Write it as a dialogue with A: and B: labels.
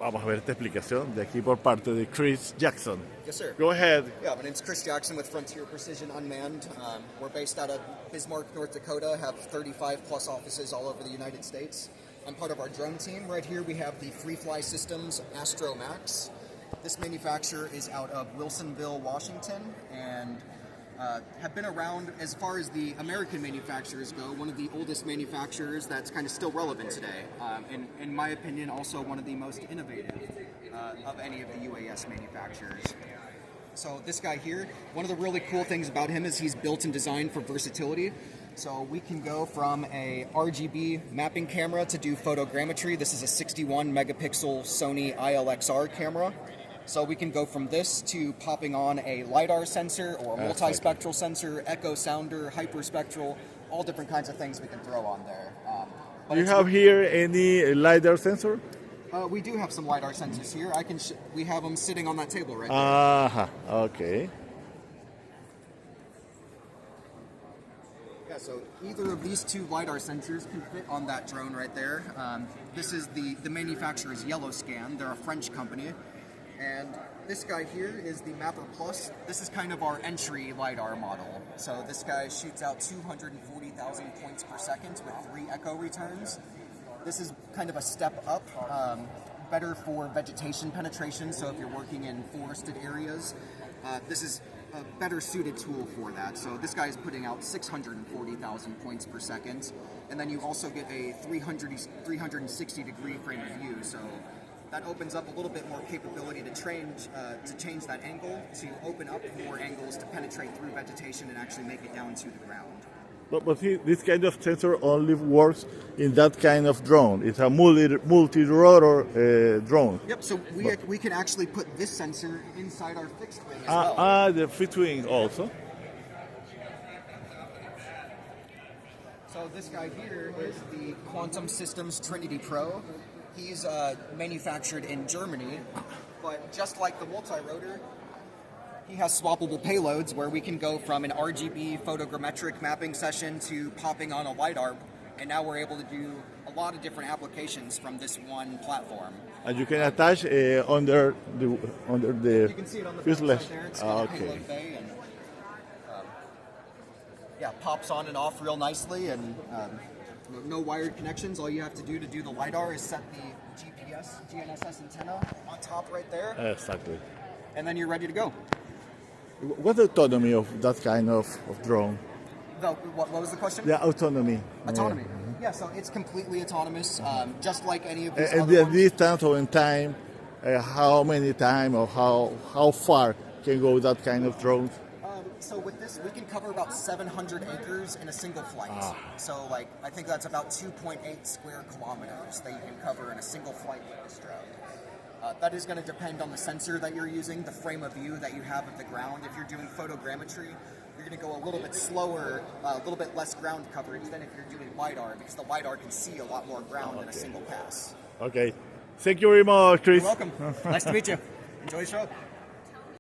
A: Vamos a ver esta explicación de aquí por parte de Chris Jackson.
B: Yes, sir.
A: Go ahead.
B: Yeah, my name's Chris Jackson with Frontier Precision Unmanned. We're based out of Bismarck, North Dakota, have 35 plus offices all over the United States. I'm part of our drone team. Right here we have the Free Fly Systems Astro Max. This manufacturer is out of Wilsonville, Washington, and have been around as far as the American manufacturers go, one of the oldest manufacturers that's kind of still relevant today. And in my opinion, also one of the most innovative of any of the UAS manufacturers. So this guy here, one of the really cool things about him is he's built and designed for versatility. So we can go from a RGB mapping camera to do photogrammetry. This is a 61 megapixel Sony ILXR camera. So we can go from this to popping on a LiDAR sensor or a multispectral sensor, echo sounder, hyperspectral, all different kinds of things we can throw on there.
A: Do you have here any LiDAR sensor?
B: We do have some LiDAR sensors here. We have them sitting on that table right there.
A: Okay.
B: Yeah, so either of these two LiDAR sensors can fit on that drone right there. This is the manufacturer's Yellowscan. They're a French company. And this guy here is the Mapper Plus. This is kind of our entry LiDAR model. So this guy shoots out 240,000 points per second with 3 echo returns. This is kind of a step up, better for vegetation penetration. So if you're working in forested areas, this is a better suited tool for that. So this guy is putting out 640,000 points per second. And then you also get a 360 degree frame of view. So that opens up a little bit more capability to change that angle, to open up more angles to penetrate through vegetation and actually make it down to the ground.
A: But this kind of sensor only works in that kind of drone. It's a multi-rotor drone.
B: Yep, so we can actually put this sensor inside our fixed wing as well.
A: The fixed wing also.
B: So this guy here is the Quantum Systems Trinity Pro. He's manufactured in Germany, but just like the multi-rotor, he has swappable payloads where we can go from an RGB photogrammetric mapping session to popping on a LiDAR, and now we're able to do a lot of different applications from this one platform.
A: And you can attach under the
B: You can see it on the
A: fuselage.
B: back there. It's got a payload bay, and pops on and off real nicely, and no wired connections. All you have to do the LiDAR is set the GPS, GNSS antenna on top right there.
A: Exactly.
B: And then you're ready to go.
A: What's the autonomy of that kind of drone?
B: What was the question?
A: The autonomy.
B: Autonomy. Yeah, so it's completely autonomous, just like any of these
A: And
B: other
A: the
B: ones.
A: distance or in time, how many time or how far can go that kind of drone?
B: So with this, we can cover about 700 acres in a single flight. So I think that's about 2.8 square kilometers that you can cover in a single flight with this drone. That is going to depend on the sensor that you're using, the frame of view that you have of the ground. If you're doing photogrammetry, you're going to go a little bit slower, a little bit less ground coverage than if you're doing LiDAR, because the LiDAR can see a lot more ground in a single pass.
A: Okay. Thank you very much, Chris.
B: You're welcome. Nice to meet you. Enjoy the show.